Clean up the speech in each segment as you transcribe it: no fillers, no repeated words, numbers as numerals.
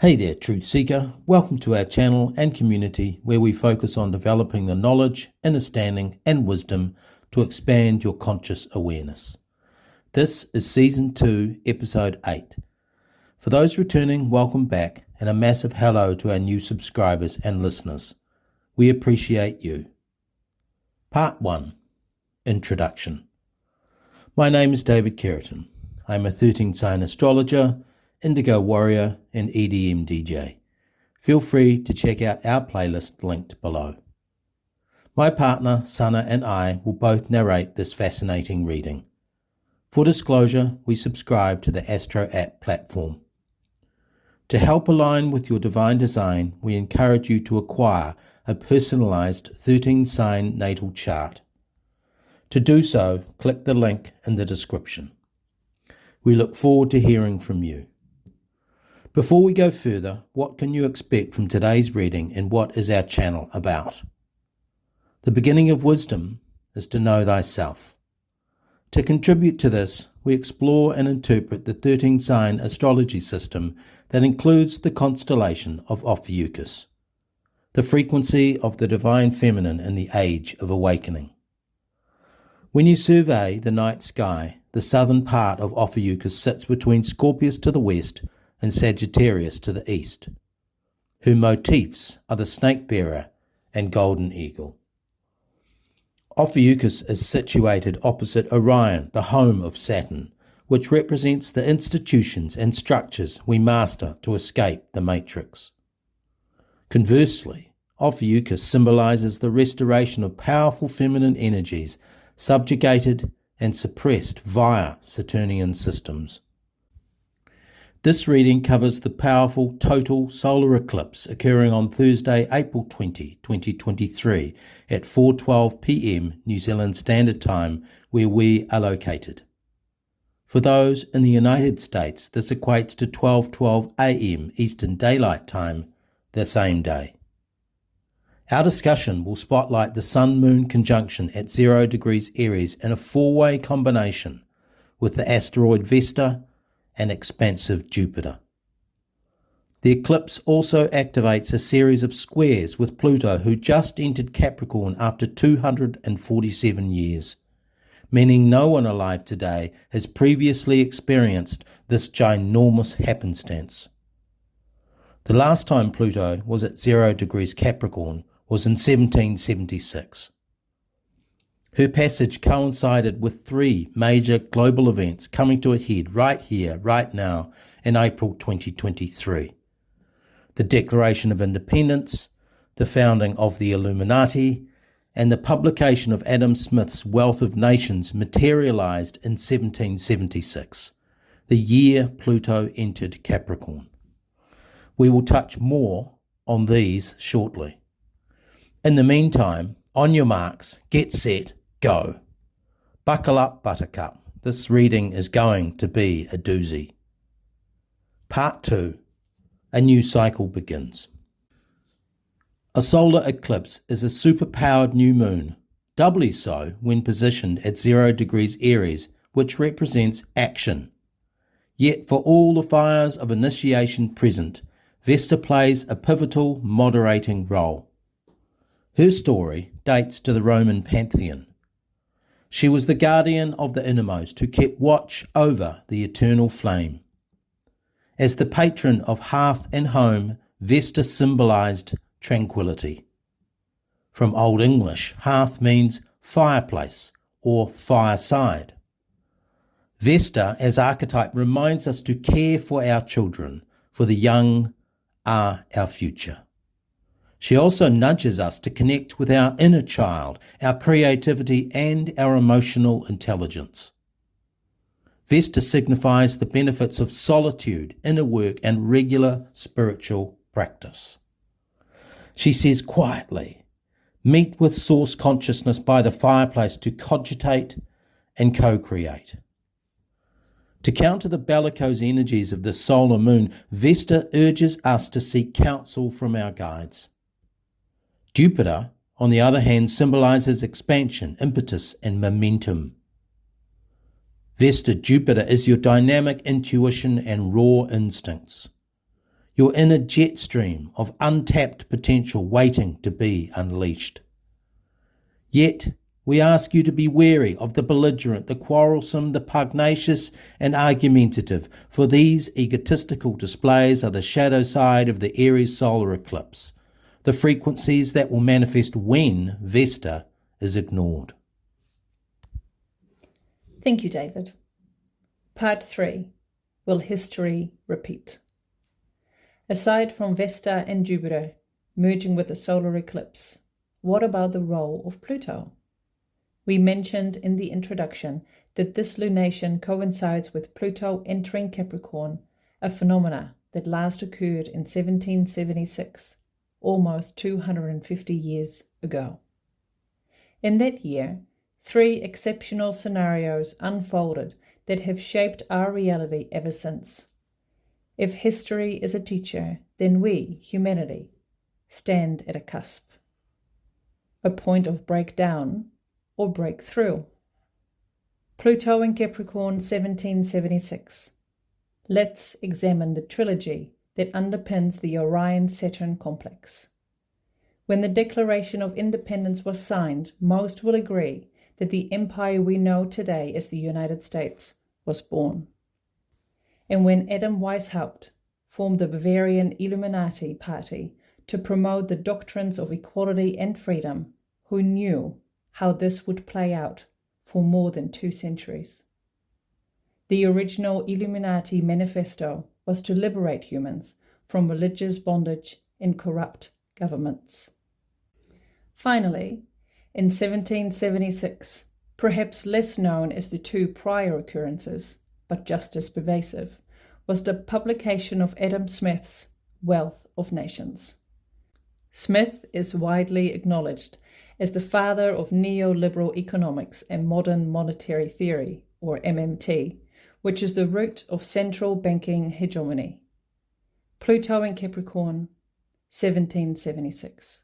Hey there, Truth Seeker. Welcome to our channel and community where we focus on developing the knowledge, understanding, and wisdom to expand your conscious awareness. This is Season 2, Episode 8. For those returning, welcome back, and a massive hello to our new subscribers and listeners. We appreciate you. Part 1. Introduction. My name is David Keratin. I am a 13-sign astrologer, Indigo Warrior, and EDM DJ. Feel free to check out our playlist linked below. My partner, Sana, and I will both narrate this fascinating reading. For disclosure, we subscribe to the Astro app platform. To help align with your divine design, we encourage you to acquire a personalized 13-sign natal chart. To do so, click the link in the description. We look forward to hearing from you. Before we go further, what can you expect from today's reading and what is our channel about? The beginning of wisdom is to know thyself. To contribute to this, we explore and interpret the 13-sign astrology system that includes the constellation of Ophiuchus, the frequency of the divine feminine in the age of awakening. When you survey the night sky, the southern part of Ophiuchus sits between Scorpius to the west and Sagittarius to the east. Her motifs are the snake bearer and golden eagle. Ophiuchus is situated opposite Orion, the home of Saturn, which represents the institutions and structures we master to escape the matrix. Conversely, Ophiuchus symbolizes the restoration of powerful feminine energies subjugated and suppressed via Saturnian systems. This reading covers the powerful total solar eclipse occurring on Thursday, April 20, 2023 at 4:12 p.m. New Zealand Standard Time, where we are located. For those in the United States, this equates to 12:12 a.m. Eastern Daylight Time the same day. Our discussion will spotlight the Sun-Moon conjunction at 0 degrees Aries in a four-way combination with the asteroid Vesta and expansive Jupiter. The eclipse also activates a series of squares with Pluto, who just entered Capricorn after 247 years, meaning no one alive today has previously experienced this ginormous happenstance. The last time Pluto was at 0 degrees Capricorn was in 1776. Her passage coincided with three major global events coming to a head right here, right now, in April 2023. The Declaration of Independence, the founding of the Illuminati, and the publication of Adam Smith's Wealth of Nations materialized in 1776, the year Pluto entered Capricorn. We will touch more on these shortly. In the meantime, on your marks, get set, go. Buckle up, buttercup. This reading is going to be a doozy. Part 2. A new cycle begins. A solar eclipse is a superpowered new moon, doubly so when positioned at 0 degrees Aries, which represents action. Yet for all the fires of initiation present, Vesta plays a pivotal moderating role. Her story dates to the Roman pantheon. She was the guardian of the innermost who kept watch over the eternal flame. As the patron of hearth and home, Vesta symbolized tranquility. From Old English, hearth means fireplace or fireside. Vesta as archetype reminds us to care for our children, for the young are our future. She also nudges us to connect with our inner child, our creativity, and our emotional intelligence. Vesta signifies the benefits of solitude, inner work, and regular spiritual practice. She says quietly, meet with source consciousness by the fireplace to cogitate and co-create. To counter the bellicose energies of the solar moon, Vesta urges us to seek counsel from our guides. Jupiter, on the other hand, symbolizes expansion, impetus, and momentum. Vesta Jupiter is your dynamic intuition and raw instincts. your inner jet stream of untapped potential waiting to be unleashed. Yet, we ask you to be wary of the belligerent, the quarrelsome, the pugnacious and argumentative, for these egotistical displays are the shadow side of the Aries Solar Eclipse, the frequencies that will manifest when Vesta is ignored. Thank you, David. Part 3. Will history repeat? Aside from Vesta and Jupiter merging with the solar eclipse, what about the role of Pluto? We mentioned in the introduction that this lunation coincides with Pluto entering Capricorn, a phenomena that last occurred in 1776, almost 250 years ago. In that year, 3 exceptional scenarios unfolded that have shaped our reality ever since. If history is a teacher, then we, humanity, stand at a cusp. A point of breakdown or breakthrough. Pluto in Capricorn 1776. Let's examine the trilogy that underpins the Orion-Saturn complex. When the Declaration of Independence was signed, most will agree that the empire we know today as the United States was born. And when Adam Weishaupt formed the Bavarian Illuminati Party to promote the doctrines of equality and freedom, who knew how this would play out for more than 2 centuries? The original Illuminati manifesto was to liberate humans from religious bondage and corrupt governments. Finally, in 1776, perhaps less known as the 2 prior occurrences, but just as pervasive, was the publication of Adam Smith's Wealth of Nations. Smith is widely acknowledged as the father of neoliberal economics and modern monetary theory, or MMT, which is the root of central banking hegemony. Pluto in Capricorn, 1776.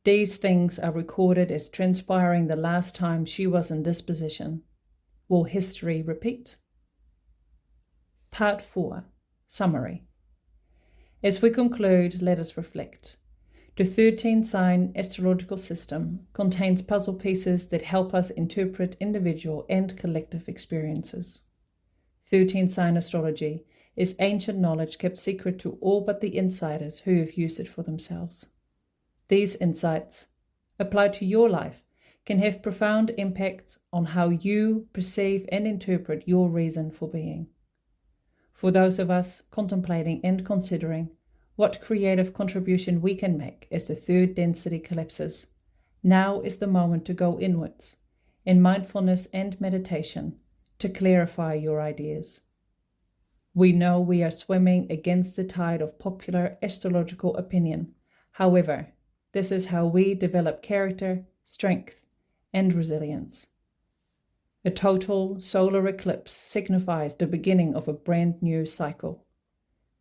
These things are recorded as transpiring the last time she was in this position. Will history repeat? Part 4. Summary. As we conclude, let us reflect. The 13-sign astrological system contains puzzle pieces that help us interpret individual and collective experiences. 13-sign astrology is ancient knowledge kept secret to all but the insiders who have used it for themselves. These insights, applied to your life, can have profound impacts on how you perceive and interpret your reason for being. For those of us contemplating and considering what creative contribution we can make as the 3rd density collapses, now is the moment to go inwards, in mindfulness and meditation, to clarify your ideas. We know we are swimming against the tide of popular astrological opinion. However, this is how we develop character, strength, and resilience. A total solar eclipse signifies the beginning of a brand new cycle.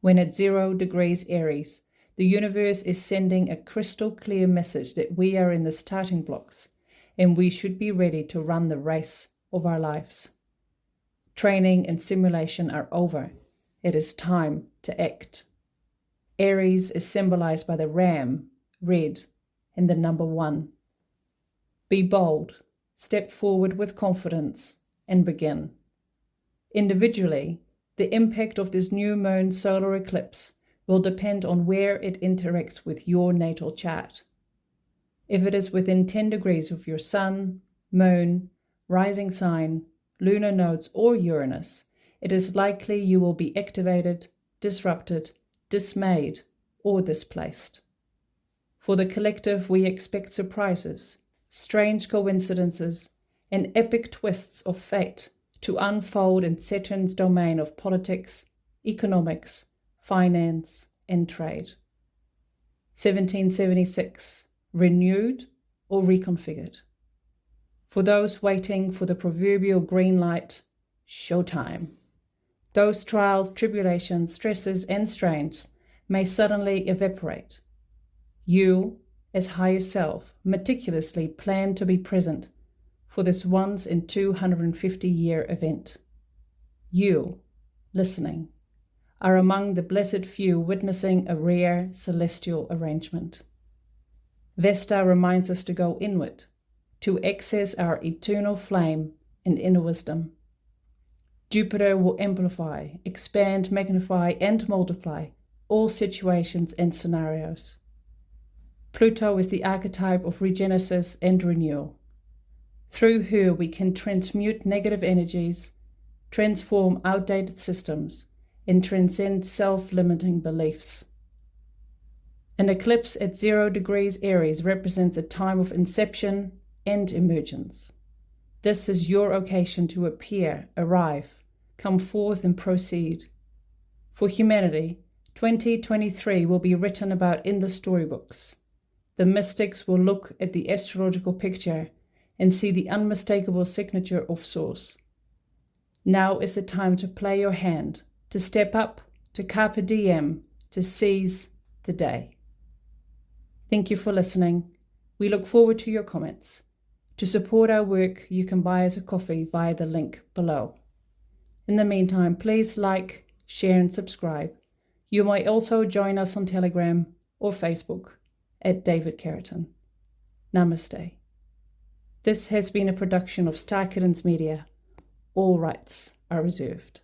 When at 0 degrees Aries, the universe is sending a crystal clear message that we are in the starting blocks and we should be ready to run the race of our lives. Training and simulation are over. It is time to act. Aries is symbolized by the ram, red, and the number 1. Be bold, step forward with confidence, and begin. Individually, the impact of this new moon solar eclipse will depend on where it interacts with your natal chart. If it is within 10 degrees of your sun, moon, rising sign, lunar nodes, or Uranus, it is likely you will be activated, disrupted, dismayed, or displaced. For the collective, we expect surprises, strange coincidences, and epic twists of fate to unfold in Saturn's domain of politics, economics, finance, and trade. 1776, renewed or reconfigured. For those waiting for the proverbial green light, showtime. Those trials, tribulations, stresses, and strains may suddenly evaporate. You, as higher self, meticulously plan to be present for this once in 250-year event. You, listening, are among the blessed few witnessing a rare celestial arrangement. Vesta reminds us to go inward, to access our eternal flame and inner wisdom. Jupiter will amplify, expand, magnify, and multiply all situations and scenarios. Pluto is the archetype of regenesis and renewal. Through her, we can transmute negative energies, transform outdated systems, and transcend self-limiting beliefs. An eclipse at 0 degrees Aries represents a time of inception and emergence. This is your occasion to appear, arrive, come forth and proceed. For humanity, 2023 will be written about in the storybooks. The mystics will look at the astrological picture and see the unmistakable signature of Source. Now is the time to play your hand, to step up, to carpe diem, to seize the day. Thank you for listening. We look forward to your comments. To support our work, you can buy us a coffee via the link below. In the meantime, please like, share and subscribe. You might also join us on Telegram or Facebook at David Carrington. Namaste. This has been a production of Star Kittens Media. All rights are reserved.